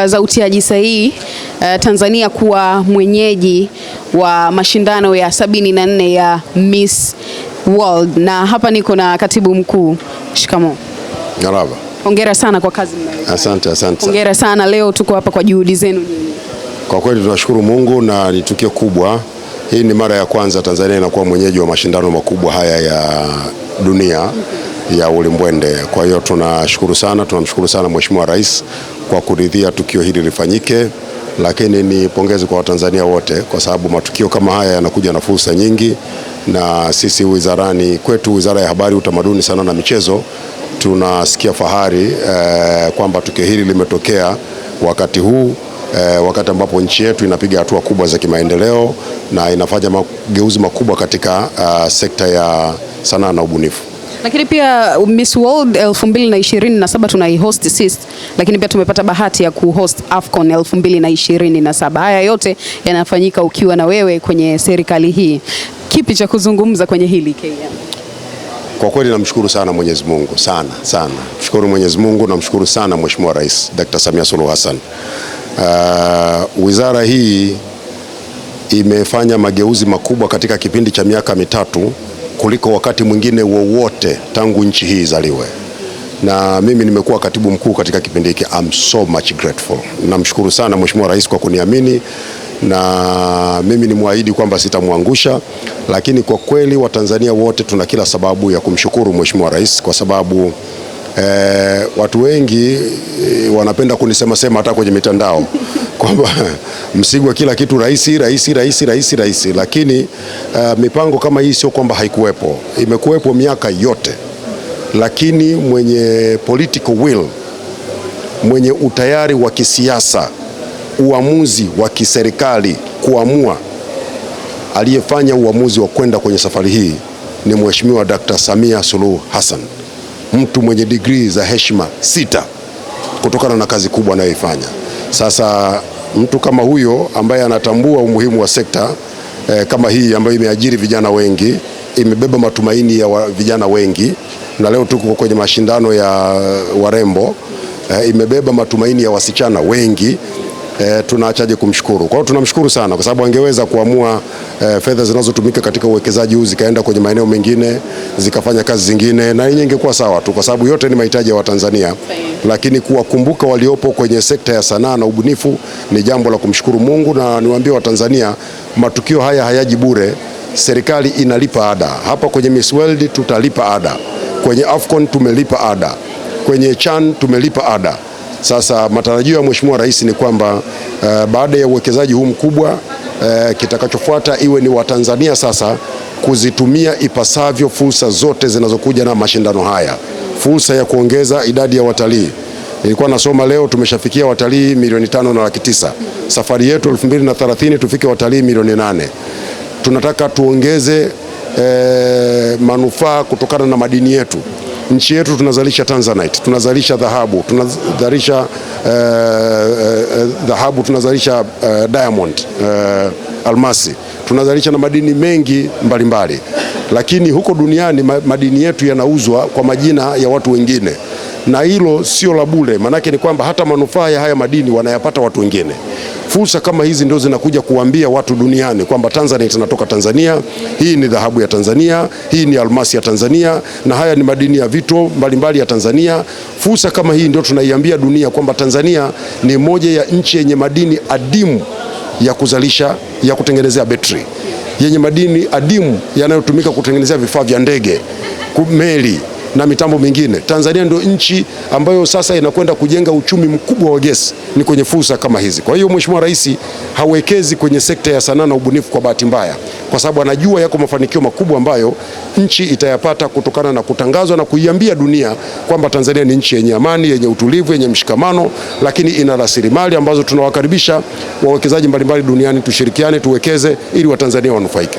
za utiaji sahihi Tanzania kuwa mwenyeji wa mashindano ya 74 ya Miss World, na hapa niko na katibu mkuu. Shikamoo. Marhaba. Hongera sana kwa kazi mnayofanya. Asante. Hongera sana, leo tuko hapa kwa juhudi zenu nyingi. Kwa kweli tunashukuru Mungu na ni tukio kubwa. Hii ni mara ya kwanza Tanzania inakuwa mwenyeji wa mashindano makubwa haya ya dunia ya ulimbwende. Kwa hiyo tunamshukuru sana Mheshimiwa Rais kwa kuridhia tukio hili lifanyike, lakini ni pongezi kwa Watanzania wote kwa sababu matukio kama haya yanakuja na fursa nyingi, na sisi wizarani kwetu, Wizara ya Habari, Utamaduni, Sanaa na Michezo, tunasikia fahari kwamba tukio hili limetokea wakati huu, wakati ambapo nchi yetu inapiga hatua kubwa za kimaendeleo na inafanya mageuzi makubwa katika sekta ya sanaa na ubunifu. Lakini pia Miss World 2027 tunaihost sisi, lakini pia tumepata bahati ya kuhost AFCON 2027. Haya yote yanafanyika ukiwa na wewe kwenye serikali hii. Kipi cha kuzungumza kwenye hili KM? Kwa kweli namshukuru sana Mwenyezi Mungu, sana. Mshukuru Mwenyezi Mungu, namshukuru sana Mheshimiwa Rais Dr. Samia Suluhu Hassan. Wizara hii imefanya mageuzi makubwa katika kipindi cha miaka mitatu kuliko wakati mwingine wowote tangu nchi hii izaliwe. Na mimi nimekuwa katibu mkuu katika kipindi hiki. I'm so much grateful. Namshukuru sana Mheshimiwa Rais kwa kuniamini, na mimi nimwahidi kwamba sitamwangusha, lakini kwa kweli Watanzania wote tuna kila sababu ya kumshukuru Mheshimiwa Rais kwa sababu watu wengi wanapenda kunisema hata kwenye mitandao kwamba Msigwa kila kitu rais, lakini mipango kama hii sio kwamba haikuwepo, imekuwepo miaka yote, lakini mwenye political will, mwenye utayari wa kisiasa, uamuzi wa kiserikali kuamua, aliyefanya uamuzi wa kwenda kwenye safari hii ni Mheshimiwa Dr. Samia Suluhu Hassan, mtu mwenye degree za heshima 6 kutokana na kazi kubwa anayoifanya. Sasa mtu kama huyo ambaye anatambua umuhimu wa sekta kama hii ambayo imeajiri vijana wengi, imebeba matumaini ya vijana wengi, na leo tuko kwenye mashindano ya warembo, imebeba matumaini ya wasichana wengi, tunaachaje kumshukuru? Kwa hiyo tunamshukuru sana kwa sababu angeweza kuamua fedha zinazotumika katika uwekezaji huu zikaenda kwenye maeneo mengine, zikafanya kazi zingine, na yenyewe ingekuwa sawa tu kwa sababu yote ni mahitaji ya Watanzania. Lakini kuwakumbuka waliopo kwenye sekta ya sanaa na ubunifu ni jambo la kumshukuru Mungu, na niwaambie Watanzania, matukio haya hayaji bure. Serikali inalipa ada. Hapa kwenye Miss World tutalipa ada, kwenye AFCON tumelipa ada, kwenye CHAN tumelipa ada. Sasa matarajio ya Mheshimiwa Rais ni kwamba baada ya uwekezaji huu mkubwa, kitakachofuata iwe ni Watanzania sasa kuzitumia ipasavyo fursa zote zinazokuja na mashindano haya. Fursa ya kuongeza idadi ya watalii. Nilikuwa nasoma leo tumeshafikia watalii 5.9 milioni. Safari yetu 2030 tufike watalii 8 milioni. Tunataka tuongeze manufaa kutokana na madini yetu. Nchi yetu tunazalisha Tanzanite, tunazalisha dhahabu, tunazalisha diamond, almasi, tunazalisha na madini mengi mbalimbali. Lakini huko duniani madini yetu yanauzwa kwa majina ya watu wengine, na hilo sio la bure. Manake ni kwamba hata manufaa ya haya madini wanayapata watu wengine. Fursa kama hizi ndio zinakuja kuambia watu duniani kwamba Tanzania inatoka Tanzania, hii ni dhahabu ya Tanzania, hii ni almasi ya Tanzania, na haya ni madini ya vito mbalimbali ya Tanzania. Fursa kama hii ndio tunaiambia dunia kwamba Tanzania ni moja ya nchi yenye madini adimu ya kutengenezea betri, yenye madini adimu yanayotumika kutengenezea vifaa vya ndege, meli na mitambo mingine. Tanzania ndio nchi ambayo sasa inakwenda kujenga uchumi mkubwa wa gesi, ni kwenye fursa kama hizi. Kwa hiyo Mheshimiwa Rais hawekezi kwenye sekta ya sanaa na ubunifu kwa bahati mbaya, kwa sababu anajua yako mafanikio makubwa ambayo nchi itayapata kutokana na kutangazwa na kuiambia dunia kwamba Tanzania ni nchi yenye amani, yenye utulivu, yenye mshikamano, lakini ina rasilimali ambazo tunawakaribisha wawekezaji mbalimbali duniani. Tushirikiane, tuwekeze ili Watanzania wanufaike.